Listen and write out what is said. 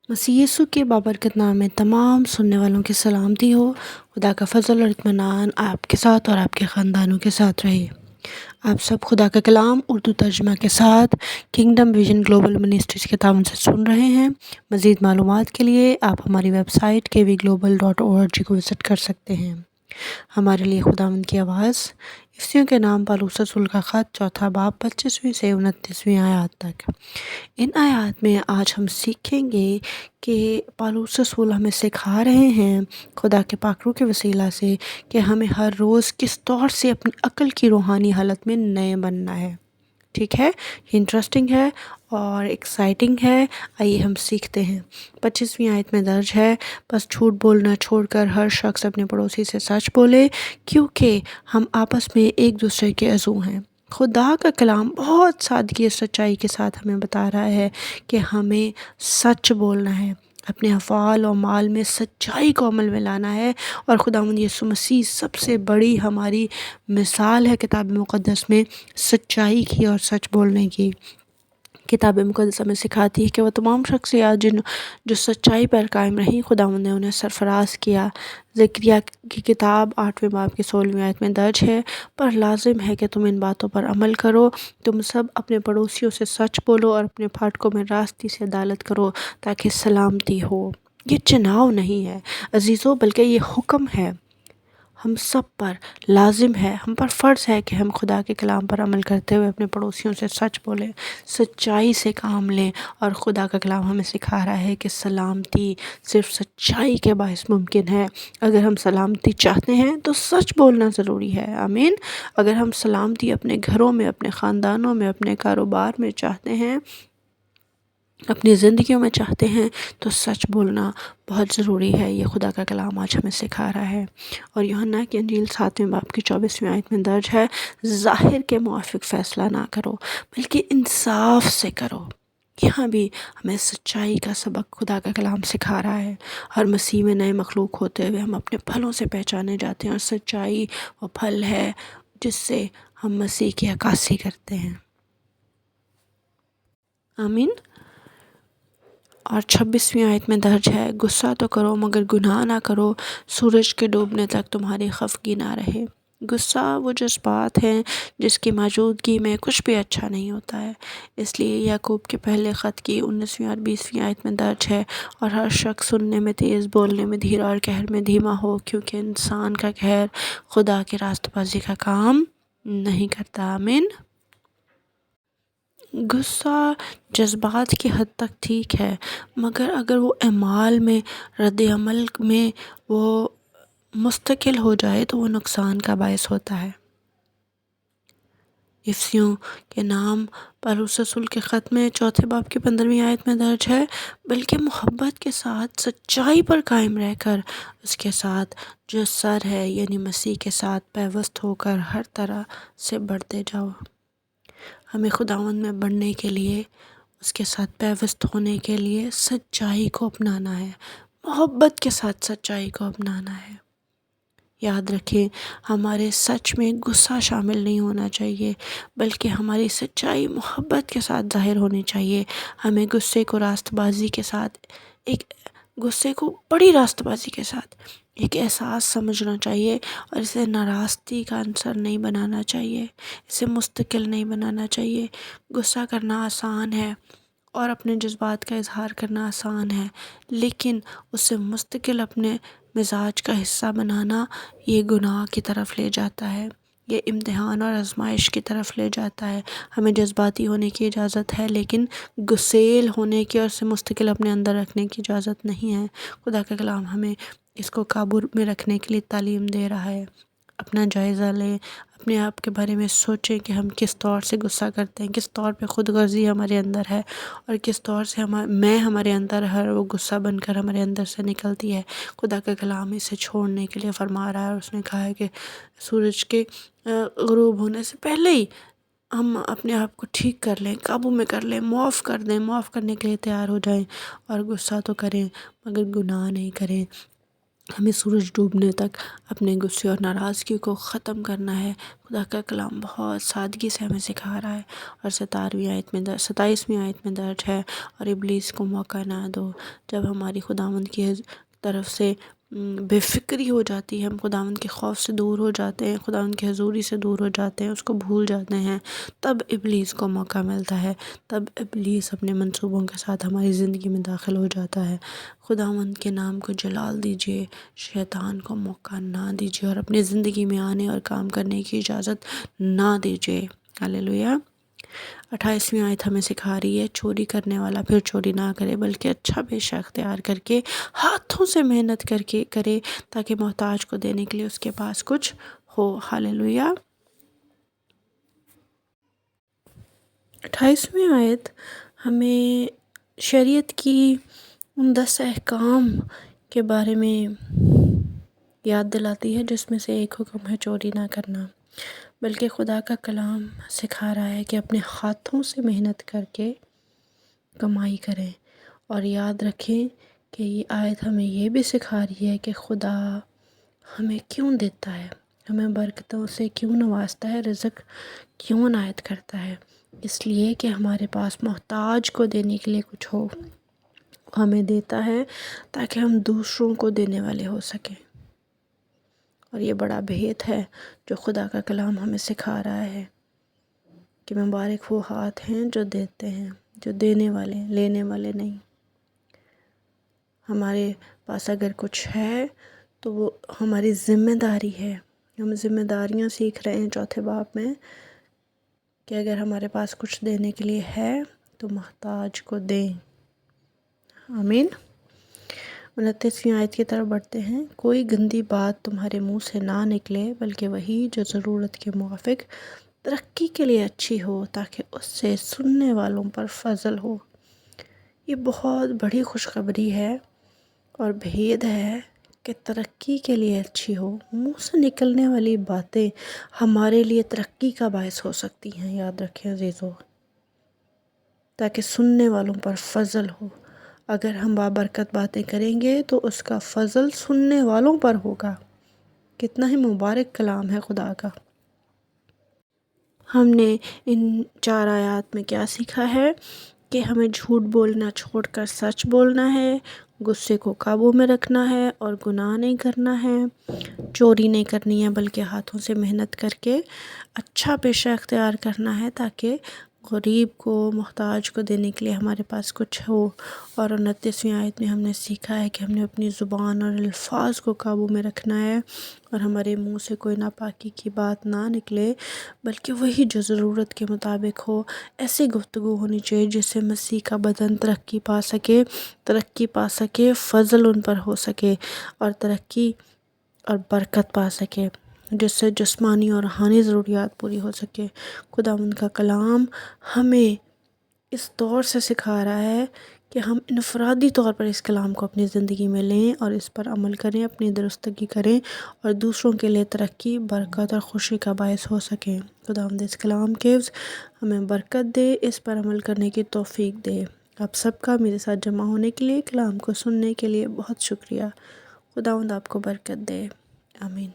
मसीह यीशु के बाबरकत नाम में तमाम सुनने वालों की सलामती हो। खुदा का फजल और इत्मीनान आपके साथ और आपके ख़ानदानों के साथ रहे। आप सब खुदा का कलाम उर्दू तर्जमा के साथ किंगडम विजन ग्लोबल मिनिस्ट्रीज़ के ताउन से सुन रहे हैं। मज़ीद मालूमात के लिए आप हमारी वेबसाइट kvglobal.org को विज़िट कर सकते हैं। हमारे लिए खुदावंद की आवाज़ इफ्सियों के नाम पालूस रसूल का ख़त चौथा बाब 25वीं से 29वीं आयत तक। इन आयत में आज हम सीखेंगे कि पालूस रसूल हमें सिखा रहे हैं खुदा के पाक रूह के वसीला से कि हमें हर रोज़ किस तौर से अपनी अक्ल की रूहानी हालत में नए बनना है। ठीक है, ये इंटरेस्टिंग है और एक्साइटिंग है। आइए हम सीखते हैं। 25वीं आयत में दर्ज है, बस झूठ बोलना छोड़कर हर शख्स अपने पड़ोसी से सच बोले, क्योंकि हम आपस में एक दूसरे के अज़ू हैं। खुदा का कलाम बहुत सादगी और सच्चाई के साथ हमें बता रहा है कि हमें सच बोलना है, अपने अफ़आल और माल में सच्चाई को अमल में लाना है। और खुदावंद यीशु मसीह सबसे बड़ी हमारी मिसाल है किताब मुक़द्दस में सच्चाई की और सच बोलने की। किताब मुक़द्दस हमें सिखाती है कि वह तमाम शख्सियात जो सच्चाई पर कायम रहीं, खुदावंद ने उन्हें सरफराज किया। ज़करिया की किताब 8वें बाब की 16वीं आयत में दर्ज है, पर लाजिम है कि तुम इन बातों पर अमल करो। तुम सब अपने पड़ोसियों से सच बोलो और अपने फाटकों में रास्ती से अदालत करो, ताकि सलामती हो। ये चुनाव नहीं है अजीज़ों, बल्कि ये हुक्म है। हम सब पर लाजिम है, हम पर फ़र्ज़ है कि हम खुदा के कलाम पर अमल करते हुए अपने पड़ोसियों से सच बोलें, सच्चाई से काम लें। और खुदा का कलाम हमें सिखा रहा है कि सलामती सिर्फ़ सच्चाई के बायस मुमकिन है। अगर हम सलामती चाहते हैं तो सच बोलना ज़रूरी है। आमीन। अगर हम सलामती अपने घरों में, अपने ख़ानदानों में, अपने कारोबार में चाहते हैं, अपनी ज़िंदगियों में चाहते हैं, तो सच बोलना बहुत ज़रूरी है। ये खुदा का कलाम आज हमें सिखा रहा है। और यूहन्ना की इंजील 7वें बाब की 24वीं आयत में दर्ज है, ज़ाहिर के मुआफ़िक फ़ैसला ना करो, बल्कि इंसाफ से करो। यहाँ भी हमें सच्चाई का सबक खुदा का कलाम सिखा रहा है। हर मसीह में नए मखलूक होते हुए हम अपने फलों से पहचाने जाते हैं, और सच्चाई वो फल है जिससे हम मसीह की अक्कासी करते हैं। आमीन। और 26वीं आयत में दर्ज है, गुस्सा तो करो मगर गुनाह ना करो, सूरज के डूबने तक तुम्हारी खफगी ना रहे। गुस्सा वो जज्बात हैं जिसकी मौजूदगी में कुछ भी अच्छा नहीं होता है। इसलिए याकूब के पहले ख़त की 19वीं और 20वीं आयत में दर्ज है, और हर शख्स सुनने में तेज़, बोलने में धीरा और कहर में धीमा हो, क्योंकि इंसान का कहर खुदा की रास्तबाजी का काम नहीं करता। आमीन। गुस्सा जज़्बात की हद तक ठीक है, मगर अगर वो अमाल में, रद्द-ए-अमल में वो मुस्तकिल हो जाए तो वो नुकसान का बायस होता है। इफ्सियों के नाम पौलुस रसूल के ख़त में चौथे बाब की 15वीं आयत में दर्ज है, बल्कि मोहब्बत के साथ सच्चाई पर कायम रहकर उसके साथ जो सर है यानी मसीह के साथ पैवस्त होकर हर तरह से बढ़ते जाओ। हमें खुदावंद में बढ़ने के लिए, उसके साथ पैवस्त होने के लिए सच्चाई को अपनाना है, मोहब्बत के साथ सच्चाई को अपनाना है। याद रखें, हमारे सच में गुस्सा शामिल नहीं होना चाहिए, बल्कि हमारी सच्चाई मोहब्बत के साथ ज़ाहिर होनी चाहिए। हमें गुस्से को रास्तबाजी के साथ, एक गुस्से को बड़ी रास्तबाजी के साथ एक एहसास समझना चाहिए, और इसे नाराज़गी का आंसर नहीं बनाना चाहिए, इसे मुस्तकिल नहीं बनाना चाहिए। गुस्सा करना आसान है और अपने जज्बात का इजहार करना आसान है, लेकिन उसे मुस्तकिल अपने मिजाज का हिस्सा बनाना ये गुनाह की तरफ ले जाता है, ये इम्तिहान और आजमाइश की तरफ ले जाता है। हमें जज्बाती होने की इजाज़त है, लेकिन गुस्सेल होने की और उसे मुस्तकिल अपने अंदर रखने की इजाज़त नहीं है। खुदा का कलाम हमें इसको काबू में रखने के लिए तालीम दे रहा है। अपना जायज़ा लें, अपने आप के बारे में सोचें कि हम किस तौर से गुस्सा करते हैं, किस तौर पे खुदगर्ज़ी हमारे अंदर है, और किस तौर से मैं हमारे अंदर हर वो गुस्सा बनकर हमारे अंदर से निकलती है। खुदा का कलाम इसे छोड़ने के लिए फरमा रहा है, और उसने कहा है कि सूरज के ग़ुरूब होने से पहले ही हम अपने आप को ठीक कर लें, काबू में कर लें, माफ़ कर दें, माफ़ करने के लिए तैयार हो जाएं, और गुस्सा तो करें मगर गुनाह नहीं करें। ہمیں سورج ڈوبنے تک اپنے غصے اور ناراضگی کو ختم کرنا ہے۔ خدا کا کلام بہت سادگی سے ہمیں سکھا رہا ہے، اور 27ویں آیت میں درج ہے، اور ابلیس کو موقع نہ دو۔ جب ہماری خداوند کی طرف سے بے فکری ہو جاتی ہے، ہم خداوند کے خوف سے دور ہو جاتے ہیں، خداوند کی حضوری سے دور ہو جاتے ہیں، اس کو بھول جاتے ہیں، تب ابلیس کو موقع ملتا ہے، تب ابلیس اپنے منصوبوں کے ساتھ ہماری زندگی میں داخل ہو جاتا ہے۔ خداوند کے نام کو جلال دیجیے، شیطان کو موقع نہ دیجیے، اور اپنی زندگی میں آنے اور کام کرنے کی اجازت نہ دیجیے۔ ہاللیلویہ۔ 28ویں آیت ہمیں سکھا رہی ہے، چوری کرنے والا پھر چوری نہ کرے بلکہ اچھا پیشہ اختیار کر کے ہاتھوں سے محنت کر کے کرے، تاکہ محتاج کو دینے کے لیے اس کے پاس کچھ ہو۔ ہاللیلویہ۔ 28ویں آیت ہمیں شریعت کی ان 10 احکام کے بارے میں یاد دلاتی ہے، جس میں سے ایک حکم ہے چوری نہ کرنا، بلکہ خدا کا کلام سکھا رہا ہے کہ اپنے ہاتھوں سے محنت کر کے کمائی کریں، اور یاد رکھیں کہ یہ آیت ہمیں یہ بھی سکھا رہی ہے کہ خدا ہمیں کیوں دیتا ہے، ہمیں برکتوں سے کیوں نوازتا ہے، رزق کیوں عنایت کرتا ہے، اس لیے کہ ہمارے پاس محتاج کو دینے کے لیے کچھ ہو۔ ہمیں دیتا ہے تاکہ ہم دوسروں کو دینے والے ہو سکیں، اور یہ بڑا بھید ہے جو خدا کا کلام ہمیں سکھا رہا ہے کہ مبارک وہ ہاتھ ہیں جو دیتے ہیں، جو دینے والے ہیں، لینے والے نہیں۔ ہمارے پاس اگر کچھ ہے تو وہ ہماری ذمہ داری ہے، ہم ذمہ داریاں سیکھ رہے ہیں چوتھے باب میں، کہ اگر ہمارے پاس کچھ دینے کے لیے ہے تو محتاج کو دیں۔ آمین۔ 29ویں آیت کی طرف بڑھتے ہیں، کوئی گندی بات تمہارے منہ سے نہ نکلے، بلکہ وہی جو ضرورت کے موافق ترقی کے لیے اچھی ہو، تاکہ اس سے سننے والوں پر فضل ہو۔ یہ بہت بڑی خوشخبری ہے اور بھید ہے کہ ترقی کے لیے اچھی ہو۔ منہ سے نکلنے والی باتیں ہمارے لیے ترقی کا باعث ہو سکتی ہیں، یاد رکھیں عزیزو، تاکہ سننے والوں پر فضل ہو۔ اگر ہم بابرکت باتیں کریں گے تو اس کا فضل سننے والوں پر ہوگا۔ کتنا ہی مبارک کلام ہے خدا کا۔ ہم نے ان 4 آیات میں کیا سیکھا ہے کہ ہمیں جھوٹ بولنا چھوڑ کر سچ بولنا ہے، غصے کو قابو میں رکھنا ہے اور گناہ نہیں کرنا ہے، چوری نہیں کرنی ہے بلکہ ہاتھوں سے محنت کر کے اچھا پیشہ اختیار کرنا ہے، تاکہ غریب کو، محتاج کو دینے کے لیے ہمارے پاس کچھ ہو۔ اور 29ویں آیت میں ہم نے سیکھا ہے کہ ہم نے اپنی زبان اور الفاظ کو قابو میں رکھنا ہے، اور ہمارے منہ سے کوئی ناپاکی کی بات نہ نکلے، بلکہ وہی جو ضرورت کے مطابق ہو۔ ایسی گفتگو ہونی چاہیے جس سے مسیح کا بدن ترقی پا سکے، فضل ان پر ہو سکے، اور ترقی اور برکت پا سکے، جس سے جسمانی اور روحانی ضروریات پوری ہو سکے۔ خداوند کا کلام ہمیں اس طور سے سکھا رہا ہے کہ ہم انفرادی طور پر اس کلام کو اپنی زندگی میں لیں اور اس پر عمل کریں، اپنی درستگی کریں، اور دوسروں کے لیے ترقی، برکت اور خوشی کا باعث ہو سکیں۔ خداوند اس کلام کے ہمیں برکت دے، اس پر عمل کرنے کی توفیق دے۔ آپ سب کا میرے ساتھ جمع ہونے کے لیے، کلام کو سننے کے لیے بہت شکریہ۔ خداوند آپ کو برکت دے۔ آمین۔